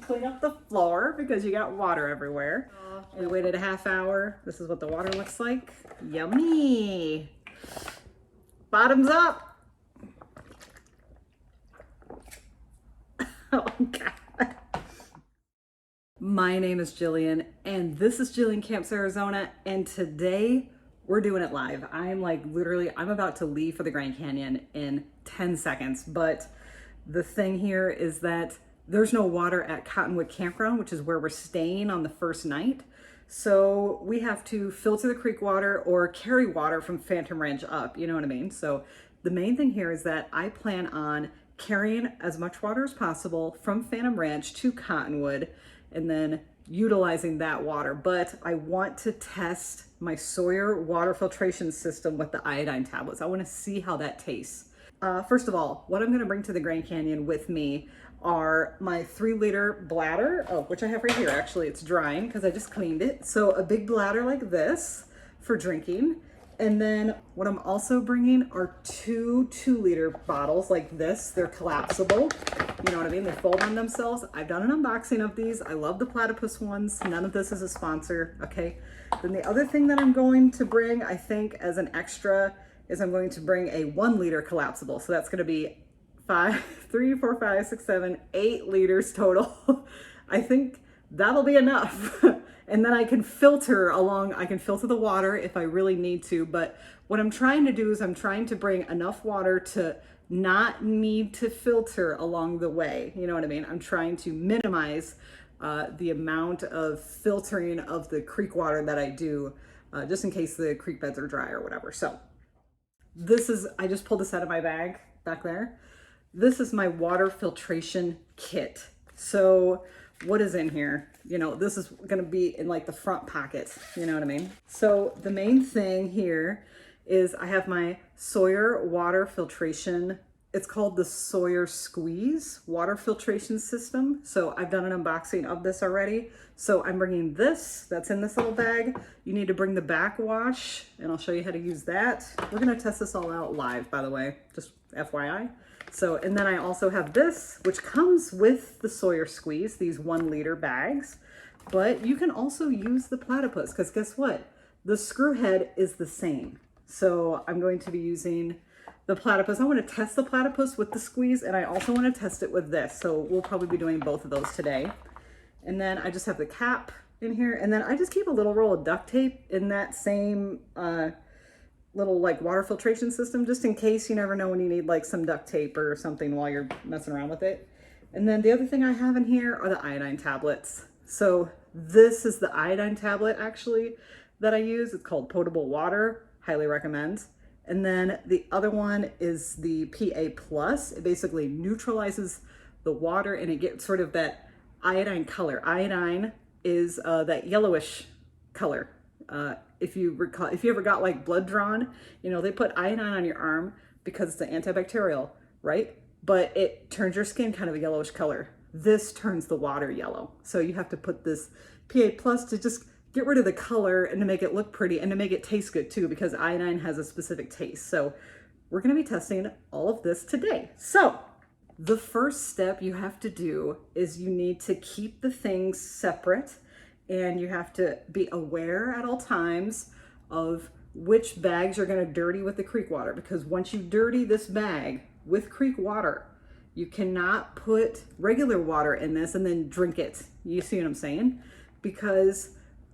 clean up the floor because you got water everywhere. We waited a half hour. This is what the water looks like. Yummy. Bottoms up. Oh God. My name is Jillian and this is Jillian Camps Arizona, and today we're doing it live. I'm like literally, I'm about to leave for the Grand Canyon in 10 seconds, but the thing here is that there's no water at Cottonwood Campground, which is where we're staying on the first night. So we have to filter the creek water or carry water from Phantom Ranch up, you know what I mean? So the main thing here is that I plan on carrying as much water as possible from Phantom Ranch to Cottonwood and then utilizing that water. But I want to test my Sawyer water filtration system with the iodine tablets. I want to see how that tastes. First of all, what I'm going to bring to the Grand Canyon with me are my 3-liter bladder, which I have right here. Actually, it's drying because I just cleaned it. So a big bladder like this for drinking. And then what I'm also bringing are 2 2-liter bottles like this. They're collapsible. You know what I mean? They fold on themselves. I've done an unboxing of these. I love the platypus ones. None of this is a sponsor, okay? Then the other thing that I'm going to bring, I think, as an extra is I'm going to bring a 1-liter collapsible. So that's going to be 3, 4, 5, 6, 7, 8 liters total. I think that'll be enough. And then I can filter the water if I really need to. But what I'm trying to do is I'm trying to bring enough water to not need to filter along the way. You know what I mean? I'm trying to minimize the amount of filtering of the creek water that I do, just in case the creek beds are dry or whatever. So I just pulled this out of my bag back there. This is my water filtration kit. So what is in here? You know, this is going to be in like the front pocket. You know what I mean? So the main thing here is I have my Sawyer water filtration. It's called the Sawyer Squeeze water filtration system. So I've done an unboxing of this already. So I'm bringing this, that's in this little bag. You need to bring the backwash and I'll show you how to use that. We're going to test this all out live, by the way, just FYI. So, and then I also have this, which comes with the Sawyer Squeeze, these 1-liter bags, but you can also use the platypus because guess what? The screw head is the same. So I'm going to be using the platypus. I want to test the platypus with the squeeze and I also want to test it with this. So we'll probably be doing both of those today. And then I just have the cap in here. And then I just keep a little roll of duct tape in that same little like water filtration system, just in case. You never know when you need like some duct tape or something while you're messing around with it. And then the other thing I have in here are the iodine tablets. So this is the iodine tablet actually that I use. It's called Potable Water. Highly recommend. And then the other one is the PA+. It basically neutralizes the water and it gets sort of that iodine color. Iodine is that yellowish color. If you recall, if you ever got like blood drawn, you know, they put iodine on your arm because it's an antibacterial, right? But it turns your skin kind of a yellowish color. This turns the water yellow. So you have to put this PA+ to just get rid of the color and to make it look pretty and to make it taste good too, because iodine has a specific taste. So we're going to be testing all of this today. So the first step you have to do is you need to keep the things separate and you have to be aware at all times of which bags you're going to dirty with the creek water, because once you dirty this bag with creek water, you cannot put regular water in this and then drink it. You see what I'm saying? Because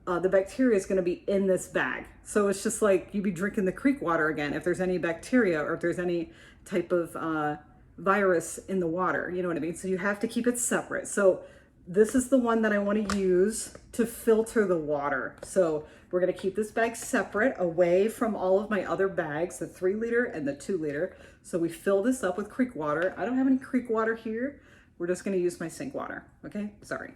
the bacteria is going to be in this bag. So it's just like you'd be drinking the creek water again if there's any bacteria or if there's any type of virus in the water. You know what I mean? So you have to keep it separate. So this is the one that I want to use to filter the water. So we're going to keep this bag separate away from all of my other bags, the 3-liter and the 2-liter. So we fill this up with creek water. I don't have any creek water here. We're just going to use my sink water. Okay, sorry.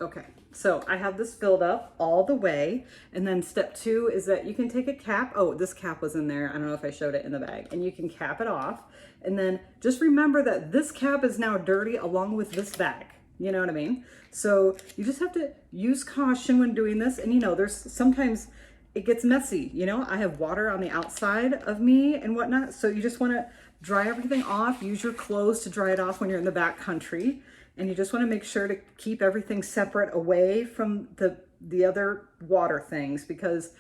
Okay, so I have this filled up all the way. And then step 2 is that you can take a cap. Oh, this cap was in there. I don't know if I showed it in the bag. And you can cap it off. And then just remember that this cap is now dirty along with this bag. You know what I mean? So you just have to use caution when doing this. And you know, there's sometimes it gets messy. You know, I have water on the outside of me and whatnot. So you just want to dry everything off. Use your clothes to dry it off when you're in the backcountry. And you just want to make sure to keep everything separate away from the other water things, because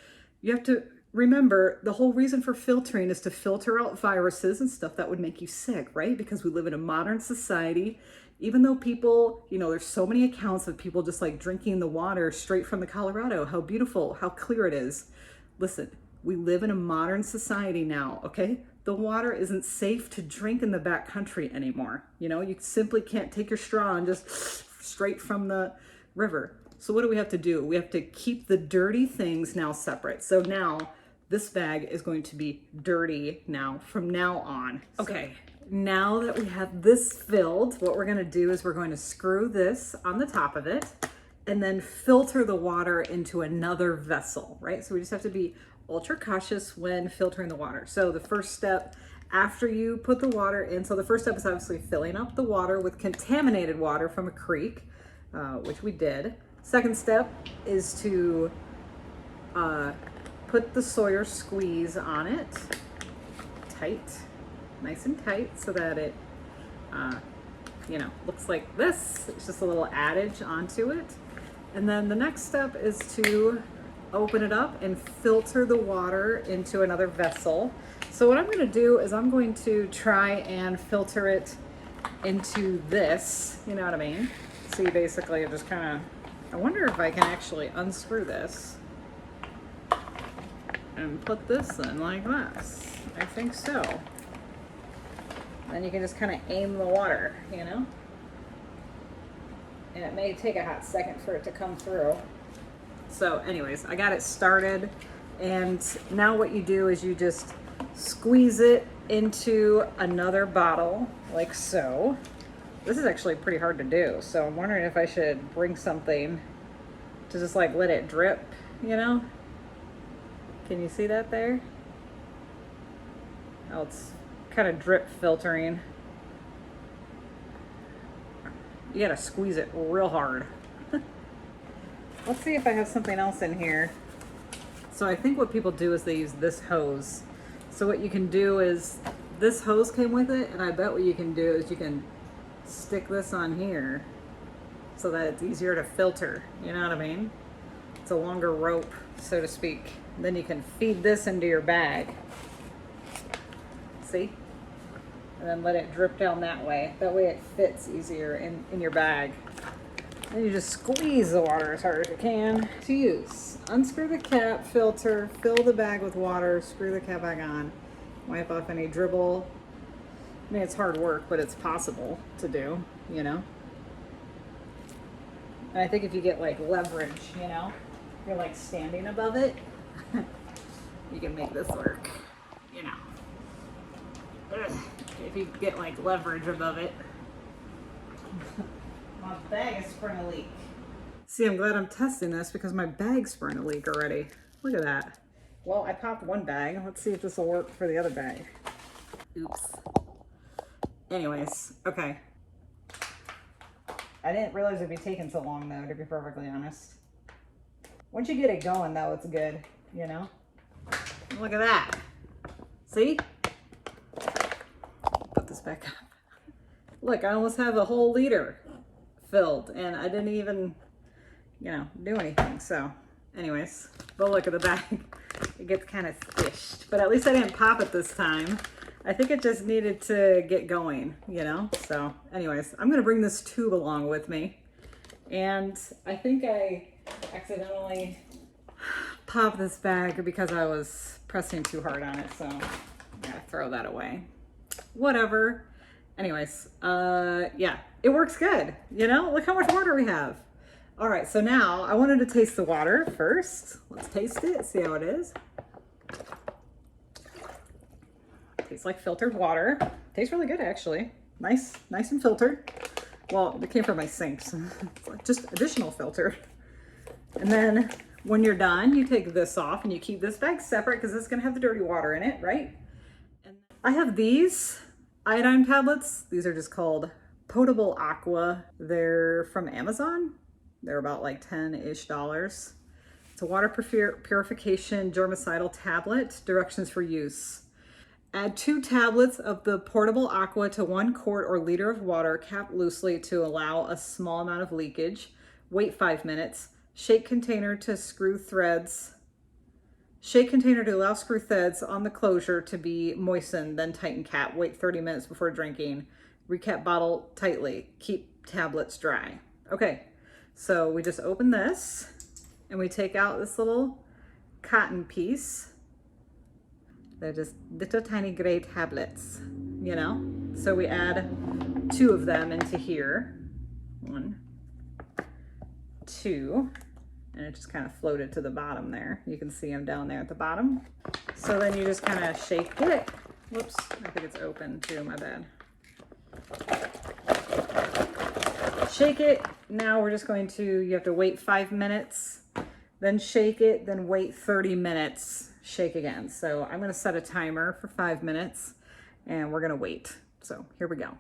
you have to remember the whole reason for filtering is to filter out viruses and stuff that would make you sick, right? Because we live in a modern society. Even though people, you know, there's so many accounts of people just like drinking the water straight from the Colorado, how beautiful, how clear it is. Listen, we live in a modern society now, okay? The water isn't safe to drink in the backcountry anymore. You know, you simply can't take your straw and just straight from the river. So what do we have to do? We have to keep the dirty things now separate. So now this bag is going to be dirty now from now on. Okay, now that we have this filled, what we're gonna do is we're going to screw this on the top of it and then filter the water into another vessel, right? So we just have to be ultra cautious when filtering the water. So the first step after you put the water in, so the first step is obviously filling up the water with contaminated water from a creek, which we did. Second step is to put the Sawyer squeeze on it, tight, nice and tight, so that it, you know, looks like this. It's just a little adage onto it. And then the next step is to open it up and filter the water into another vessel. So what I'm going to do is I'm going to try and filter it into this, you know what I mean? So you basically just kind of, I wonder if I can actually unscrew this and put this in like this. I think so. Then you can just kind of aim the water, you know? And it may take a hot second for it to come through. So anyways, I got it started, and now what you do is you just squeeze it into another bottle like so. This is actually pretty hard to do, so I'm wondering if I should bring something to just like let it drip, you know? Can you see that there? Oh, it's kind of drip filtering. You gotta squeeze it real hard. Let's see if I have something else in here. So I think what people do is they use this hose. So what you can do is, this hose came with it, and I bet what you can do is you can stick this on here so that it's easier to filter, you know what I mean? It's a longer rope, so to speak. Then you can feed this into your bag. See? And then let it drip down that way. That way it fits easier in your bag. Then you just squeeze the water as hard as you can. To use, unscrew the cap, filter, fill the bag with water, screw the cap back on, wipe off any dribble. I mean, it's hard work, but it's possible to do, you know? And I think if you get like leverage, you know, if you're like standing above it, you can make this work, you know. Ugh. If you get like leverage above it. My bag is sprung a leak. See, I'm glad I'm testing this because my bag's sprung a leak already. Look at that. Well, I popped one bag. Let's see if this will work for the other bag. Oops. Anyways, okay. I didn't realize it'd be taking so long though, to be perfectly honest. Once you get it going though, it's good, you know? Look at that. See? Put this back up. Look, I almost have a whole liter filled and I didn't even, you know, do anything. So anyways, but look at the bag. It gets kind of squished, but at least I didn't pop it this time. I think it just needed to get going, you know? So anyways, I'm gonna bring this tube along with me. And I think I accidentally popped this bag because I was pressing too hard on it. So I'm gonna throw that away. Whatever. Anyways, yeah, it works good. You know, look how much water we have. All right, so now I wanted to taste the water first. Let's taste it, see how it is. Tastes like filtered water. Tastes really good, actually. Nice and filtered. Well, it came from my sink, so it's like just additional filter. And then when you're done, you take this off and you keep this bag separate because it's gonna have the dirty water in it, right? And I have these iodine tablets. These are just called Potable Aqua. They're from Amazon. They're about like $10-ish. It's a water purification germicidal tablet. Directions for use. Add 2 tablets of the Potable Aqua to 1 quart or liter of water, cap loosely to allow a small amount of leakage. Wait 5 minutes. Shake container to screw threads. Shake container to allow screw threads on the closure to be moistened, then tighten cap. Wait 30 minutes before drinking. Recap bottle tightly. Keep tablets dry. Okay, so we just open this and we take out this little cotton piece. They're just little tiny gray tablets, you know? So we add 2 of them into here. 1, 2, and it just kind of floated to the bottom there. You can see them down there at the bottom. So then you just kind of shake it. Whoops, I think it's open too, my bad. Shake it. Now we're just going to, you have to wait 5 minutes, then shake it, then wait 30 minutes. Shake again. So I'm going to set a timer for 5 minutes and we're going to wait. So here we go.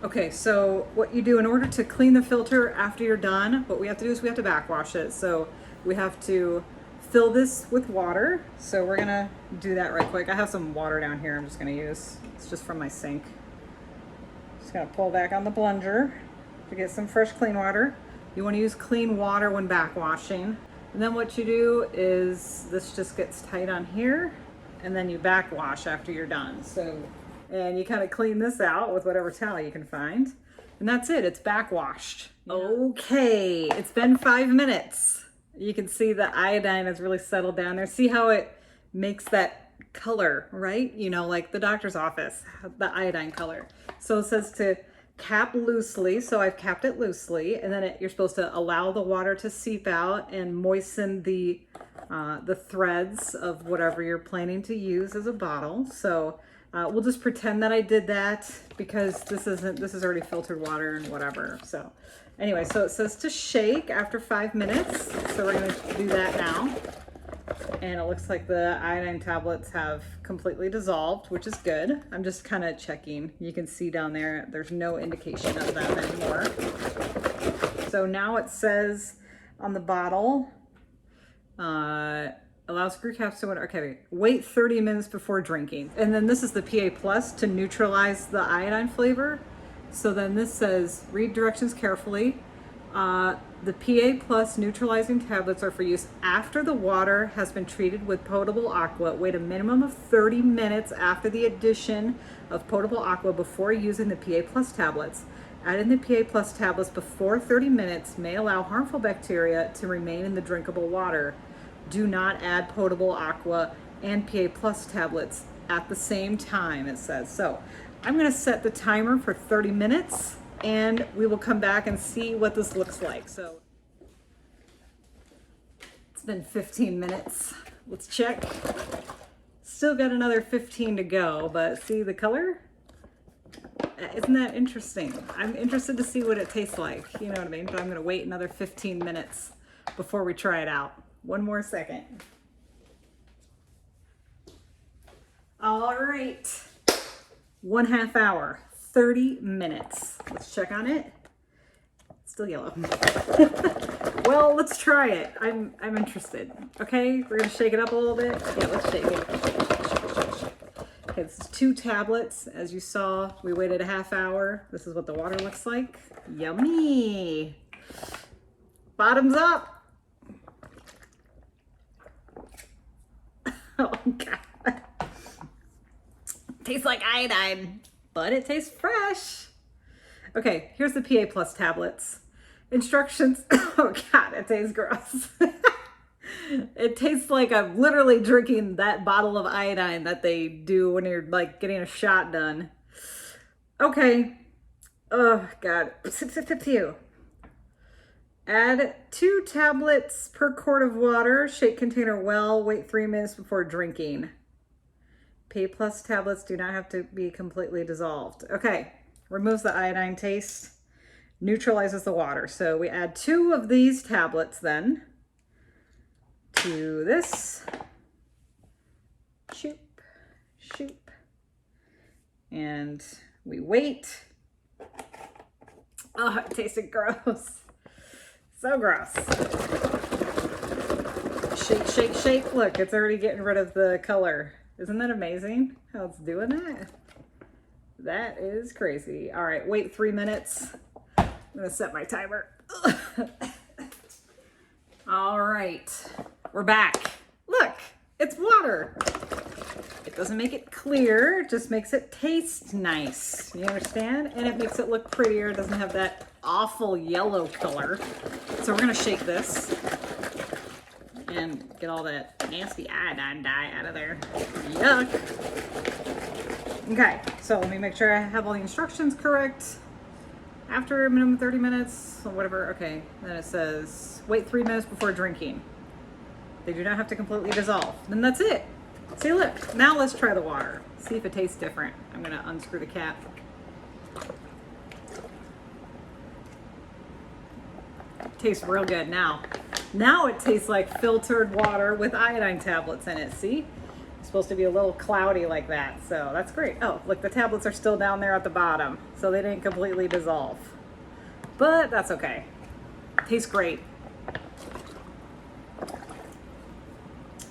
Okay, so what you do in order to clean the filter after you're done, what we have to do is we have to backwash it. So we have to fill this with water. So we're going to do that right quick. I have some water down here I'm just going to use. It's just from my sink. Just going to pull back on the plunger to get some fresh clean water. You want to use clean water when backwashing. And then what you do is this just gets tight on here and then you backwash after you're done. So, and you kind of clean this out with whatever towel you can find. And that's it, it's backwashed. Yeah. Okay, it's been 5 minutes. You can see the iodine has really settled down there. See how it makes that color, right? You know, like the doctor's office, the iodine color. So it says to cap loosely, so I've capped it loosely, and then you're supposed to allow the water to seep out and moisten the threads of whatever you're planning to use as a bottle. So we'll just pretend that I did that because this is already filtered water and whatever. So anyway, so it says to shake after 5 minutes. So we're gonna do that now. And it looks like the iodine tablets have completely dissolved, which is good. I'm just kind of checking. You can see down there, there's no indication of them anymore. So now it says on the bottle, allow screw caps to, okay, wait 30 minutes before drinking. And then this is the PA Plus to neutralize the iodine flavor. So then this says, read directions carefully. The PA Plus neutralizing tablets are for use after the water has been treated with potable aqua. Wait a minimum of 30 minutes after the addition of potable aqua before using the PA Plus tablets. Adding the PA Plus tablets before 30 minutes may allow harmful bacteria to remain in the drinkable water. Do not add potable aqua and PA Plus tablets at the same time, it says. So I'm going to set the timer for 30 minutes. And we will come back and see what this looks like. So it's been 15 minutes. Let's check. Still got another 15 to go, but see the color? Isn't that interesting? I'm interested to see what it tastes like. You know what I mean? But I'm gonna wait another 15 minutes before we try it out. One more second. All right, 1/2 hour. 30 minutes. Let's check on it. It's still yellow. Well, let's try it. I'm interested. Okay, we're gonna shake it up a little bit. Yeah, let's shake it. Okay, this is 2 tablets. As you saw, we waited a 1/2 hour. This is what the water looks like. Yummy. Bottoms up. Oh God. Tastes like iodine, but it tastes fresh. Okay, here's the PA Plus tablets. Instructions. Oh God, it tastes gross. It tastes like I'm literally drinking that bottle of iodine that they do when you're like getting a shot done. Okay. Oh God. Add 2 tablets per quart of water. Shake container well. Wait 3 minutes before drinking. PA Plus tablets do not have to be completely dissolved. Okay, removes the iodine taste, neutralizes the water. So we add 2 of these tablets then to this. Shoop, shoop. And we wait. Oh, it tasted gross. So gross. Shake, shake, shake. Look, it's already getting rid of the color. Isn't that amazing how it's doing that? That is crazy. All right, wait 3 minutes. I'm gonna set my timer. All right, we're back. Look, it's water. It doesn't make it clear, it just makes it taste nice. You understand? And it makes it look prettier. It doesn't have that awful yellow color. So we're gonna shake this and get all that nasty iodine dye out of there. Yuck. Okay, so let me make sure I have all the instructions correct. After a minimum 30 minutes, or whatever, okay. Then it says, wait 3 minutes before drinking. They do not have to completely dissolve. Then that's it. See, look, now let's try the water. See if it tastes different. I'm gonna unscrew the cap. Tastes real good now. Now it tastes like filtered water with iodine tablets in it, see? It's supposed to be a little cloudy like that, so that's great. Oh, look, the tablets are still down there at the bottom, so they didn't completely dissolve. But that's okay. Tastes great.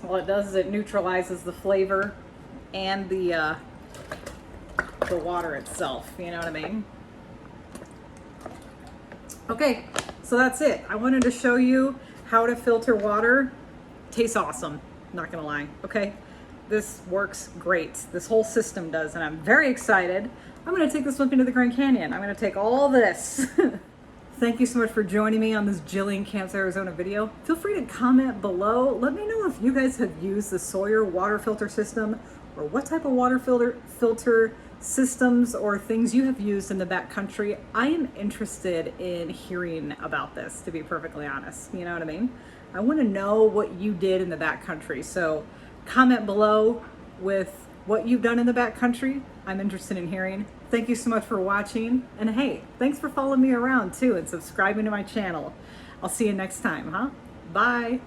What it does is it neutralizes the flavor and the water itself, you know what I mean? Okay, so that's it. I wanted to show you how to filter water. Tastes awesome, not gonna lie, okay? This works great. This whole system does, and I'm very excited. I'm gonna take this with me to the Grand Canyon. I'm gonna take all this. Thank you so much for joining me on this Jillian Camps Arizona video. Feel free to comment below. Let me know if you guys have used the Sawyer water filter system or what type of water filter systems or things you have used in the backcountry. I am interested in hearing about this, to be perfectly honest. You know what I mean? I want to know what you did in the backcountry. So comment below with what you've done in the backcountry. I'm interested in hearing. Thank you so much for watching. And hey, thanks for following me around too and subscribing to my channel. I'll see you next time, huh? Bye.